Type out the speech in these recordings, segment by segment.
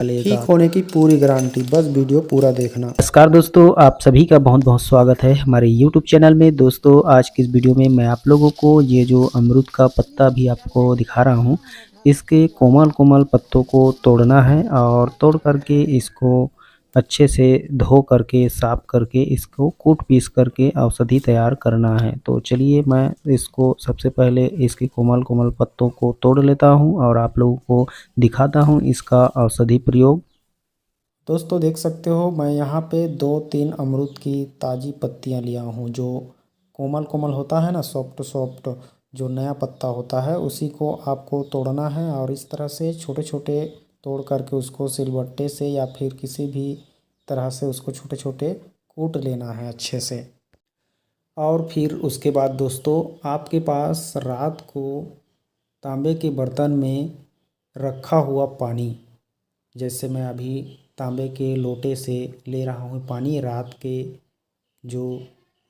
ठीक होने की पूरी गारंटी, बस वीडियो पूरा देखना। नमस्कार दोस्तों, आप सभी का बहुत बहुत स्वागत है हमारे YouTube चैनल में। दोस्तों आज की इस वीडियो में मैं आप लोगों को ये जो अमरूद का पत्ता भी आपको दिखा रहा हूँ, इसके कोमल कोमल पत्तों को तोड़ना है और तोड़ करके इसको अच्छे से धो करके साफ करके इसको कूट पीस करके औषधि तैयार करना है। तो चलिए मैं इसको सबसे पहले इसके कोमल कोमल पत्तों को तोड़ लेता हूँ और आप लोगों को दिखाता हूँ इसका औषधि प्रयोग। दोस्तों देख सकते हो, मैं यहाँ पे 2-3 अमरूद की ताज़ी पत्तियाँ लिया हूँ। जो कोमल कोमल होता है ना, सॉफ्ट सॉफ्ट जो नया पत्ता होता है, उसी को आपको तोड़ना है और इस तरह से छोटे छोटे तोड़ करके उसको सिलबट्टे से या फिर किसी भी तरह से उसको छोटे छोटे कूट लेना है अच्छे से। और फिर उसके बाद दोस्तों, आपके पास रात को तांबे के बर्तन में रखा हुआ पानी, जैसे मैं अभी तांबे के लोटे से ले रहा हूँ पानी, रात के जो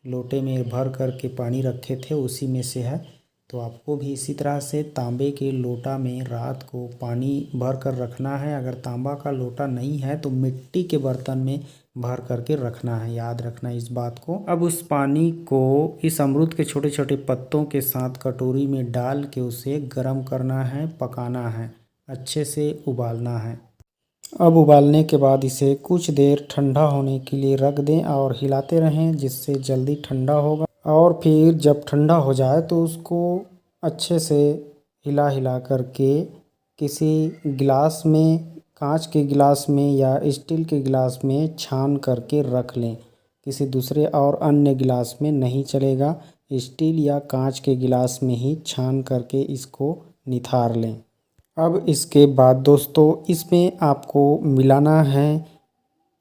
लोटे में भर कर के पानी रखे थे उसी में से है। तो आपको भी इसी तरह से तांबे के लोटा में रात को पानी भर कर रखना है। अगर तांबा का लोटा नहीं है तो मिट्टी के बर्तन में भर करके रखना है, याद रखना इस बात को। अब उस पानी को इस अमरूद के छोटे छोटे पत्तों के साथ कटोरी में डाल के उसे गर्म करना है, पकाना है, अच्छे से उबालना है। अब उबालने के बाद इसे कुछ देर ठंडा होने के लिए रख दें और हिलाते रहें, जिससे जल्दी ठंडा होगा। और फिर जब ठंडा हो जाए तो उसको अच्छे से हिला हिला करके किसी गिलास में, कांच के गिलास में या स्टील के गिलास में छान करके रख लें। किसी दूसरे और अन्य गिलास में नहीं चलेगा, स्टील या कांच के गिलास में ही छान करके इसको निथार लें। अब इसके बाद दोस्तों, इसमें आपको मिलाना है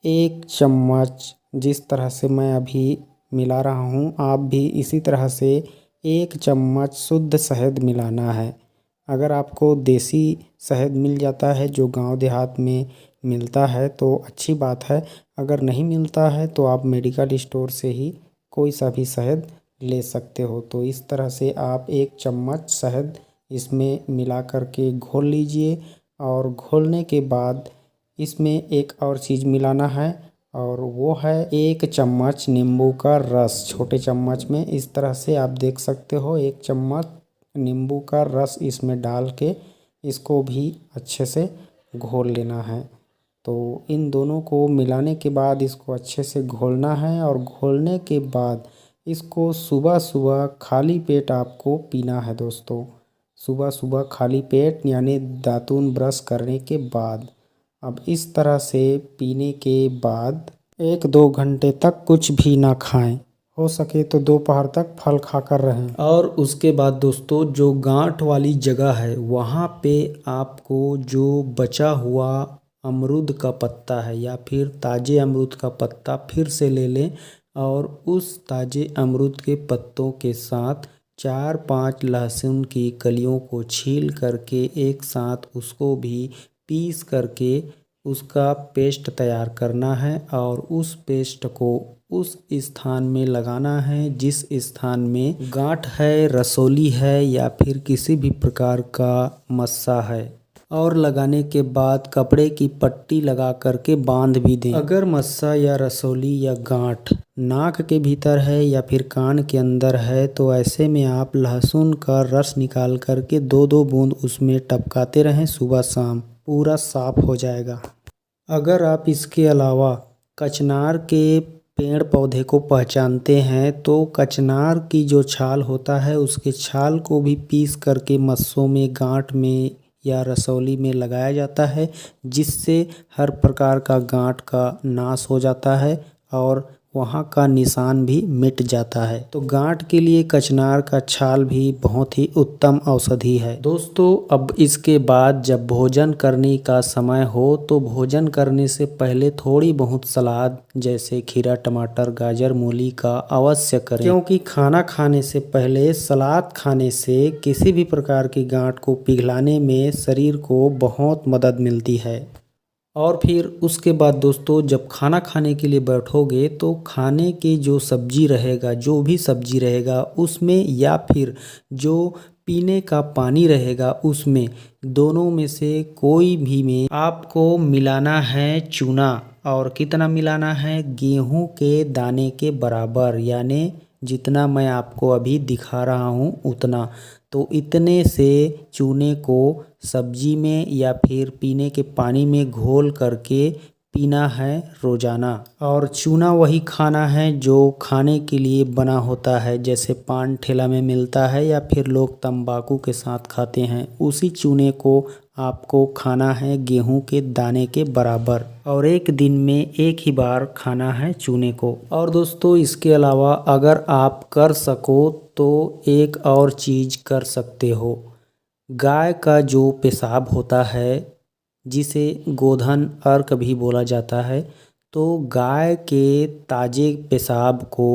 1 चम्मच, जिस तरह से मैं अभी मिला रहा हूँ आप भी इसी तरह से 1 चम्मच शुद्ध शहद मिलाना है। अगर आपको देसी शहद मिल जाता है जो गांव देहात में मिलता है तो अच्छी बात है, अगर नहीं मिलता है तो आप मेडिकल स्टोर से ही कोई सा भी शहद ले सकते हो। तो इस तरह से आप 1 चम्मच शहद इसमें मिला करके घोल लीजिए। और घोलने के बाद इसमें एक और चीज़ मिलाना है और वो है 1 चम्मच नींबू का रस, छोटे चम्मच में। इस तरह से आप देख सकते हो 1 चम्मच नींबू का रस इसमें डाल के इसको भी अच्छे से घोल लेना है। तो इन दोनों को मिलाने के बाद इसको अच्छे से घोलना है और घोलने के बाद इसको सुबह सुबह खाली पेट आपको पीना है दोस्तों। सुबह सुबह खाली पेट, यानी दातून ब्रश करने के बाद। अब इस तरह से पीने के बाद 1-2 घंटे तक कुछ भी ना खाएं, हो सके तो दोपहर तक फल खाकर रहें। और उसके बाद दोस्तों, जो गांठ वाली जगह है वहाँ पे आपको जो बचा हुआ अमरूद का पत्ता है या फिर ताज़े अमरूद का पत्ता फिर से ले लें और उस ताज़े अमरूद के पत्तों के साथ 4-5 लहसुन की कलियों को छील करके एक साथ उसको भी पीस करके उसका पेस्ट तैयार करना है और उस पेस्ट को उस स्थान में लगाना है जिस स्थान में गांठ है, रसौली है या फिर किसी भी प्रकार का मस्सा है। और लगाने के बाद कपड़े की पट्टी लगा करके बांध भी दें। अगर मस्सा या रसौली या गांठ नाक के भीतर है या फिर कान के अंदर है तो ऐसे में आप लहसुन का रस निकाल करके 2-2 बूंद उसमें टपकाते रहें, सुबह शाम पूरा साफ हो जाएगा। अगर आप इसके अलावा कचनार के पेड़ पौधे को पहचानते हैं तो कचनार की जो छाल होता है उसके छाल को भी पीस करके मस्सों में, गांठ में या रसौली में लगाया जाता है, जिससे हर प्रकार का गांठ का नाश हो जाता है और वहाँ का निशान भी मिट जाता है। तो गांठ के लिए कचनार का छाल भी बहुत ही उत्तम औषधि है दोस्तों। अब इसके बाद जब भोजन करने का समय हो तो भोजन करने से पहले थोड़ी बहुत सलाद जैसे खीरा, टमाटर, गाजर, मूली का अवश्य करें, क्योंकि खाना खाने से पहले सलाद खाने से किसी भी प्रकार की गांठ को पिघलाने में शरीर को बहुत मदद मिलती है। और फिर उसके बाद दोस्तों, जब खाना खाने के लिए बैठोगे तो खाने की जो सब्जी रहेगा, जो भी सब्जी रहेगा उसमें या फिर जो पीने का पानी रहेगा उसमें दोनों में से कोई भी में आपको मिलाना है चूना। और कितना मिलाना है? गेहूं के दाने के बराबर, यानी जितना मैं आपको अभी दिखा रहा हूं उतना। तो इतने से चूने को सब्जी में या फिर पीने के पानी में घोल करके पीना है रोज़ाना। और चूना वही खाना है जो खाने के लिए बना होता है, जैसे पान ठेला में मिलता है या फिर लोग तंबाकू के साथ खाते हैं, उसी चूने को आपको खाना है गेहूं के दाने के बराबर। और एक दिन में एक ही बार खाना है चूने को। और दोस्तों इसके अलावा अगर आप कर सको तो एक और चीज़ कर सकते हो। गाय का जो पेशाब होता है, जिसे गोधन अर्क भी बोला जाता है, तो गाय के ताज़े पेशाब को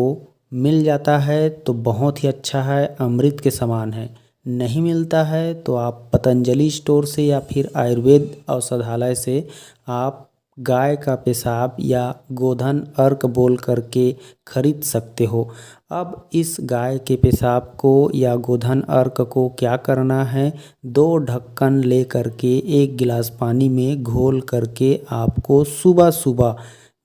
मिल जाता है तो बहुत ही अच्छा है, अमृत के समान है। नहीं मिलता है तो आप पतंजलि स्टोर से या फिर आयुर्वेद औषधालय से आप गाय का पेशाब या गोधन अर्क बोल करके खरीद सकते हो। अब इस गाय के पेशाब को या गोधन अर्क को क्या करना है, 2 ढक्कन ले करके 1 गिलास पानी में घोल करके आपको सुबह सुबह,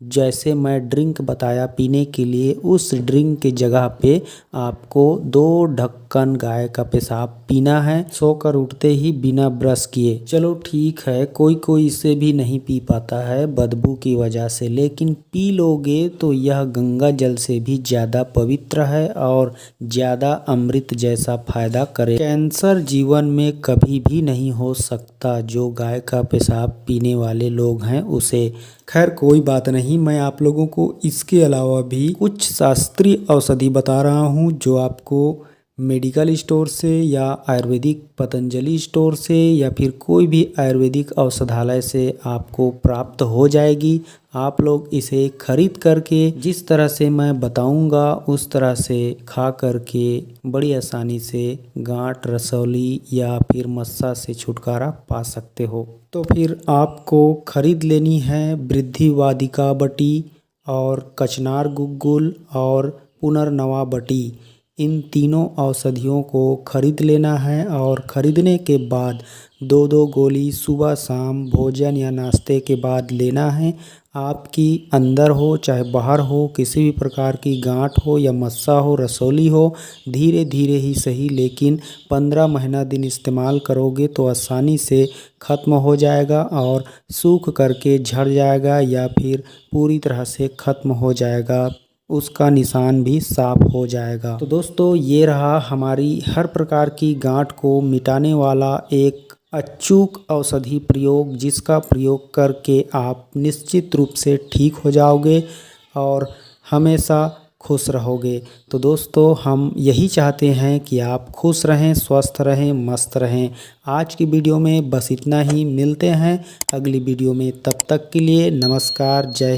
जैसे मैं ड्रिंक बताया पीने के लिए, उस ड्रिंक के जगह पे आपको 2 ढक्कन गाय का पेशाब पीना है, सोकर उठते ही बिना ब्रश किए। चलो ठीक है, कोई कोई इसे भी नहीं पी पाता है बदबू की वजह से, लेकिन पी लोगे तो यह गंगा जल से भी ज़्यादा पवित्र है और ज़्यादा अमृत जैसा फायदा करे। कैंसर जीवन में कभी भी नहीं हो सकता जो गाय का पेशाब पीने वाले लोग हैं उसे। खैर कोई बात नहीं, मैं आप लोगों को इसके अलावा भी कुछ शास्त्रीय औषधि बता रहा हूँ जो आपको मेडिकल स्टोर से या आयुर्वेदिक पतंजलि स्टोर से या फिर कोई भी आयुर्वेदिक औषधालय से आपको प्राप्त हो जाएगी। आप लोग इसे खरीद करके जिस तरह से मैं बताऊंगा उस तरह से खा करके बड़ी आसानी से गांठ, रसौली या फिर मस्सा से छुटकारा पा सकते हो। तो फिर आपको खरीद लेनी है वृद्धि वादिका बटी और कचनार गुग्गुल और पुनर्नवा बटी। इन तीनों औषधियों को खरीद लेना है और ख़रीदने के बाद 2-2 गोली सुबह शाम भोजन या नाश्ते के बाद लेना है। आपकी अंदर हो चाहे बाहर हो, किसी भी प्रकार की गांठ हो या मस्सा हो, रसौली हो, धीरे धीरे ही सही लेकिन 15 महीना दिन इस्तेमाल करोगे तो आसानी से ख़त्म हो जाएगा और सूख करके झड़ जाएगा या फिर पूरी तरह से ख़त्म हो जाएगा, उसका निशान भी साफ हो जाएगा। तो दोस्तों ये रहा हमारी हर प्रकार की गांठ को मिटाने वाला एक अचूक औषधि प्रयोग, जिसका प्रयोग करके आप निश्चित रूप से ठीक हो जाओगे और हमेशा खुश रहोगे। तो दोस्तों हम यही चाहते हैं कि आप खुश रहें, स्वस्थ रहें, मस्त रहें। आज की वीडियो में बस इतना ही, मिलते हैं अगली वीडियो में, तब तक के लिए नमस्कार, जय हिंद।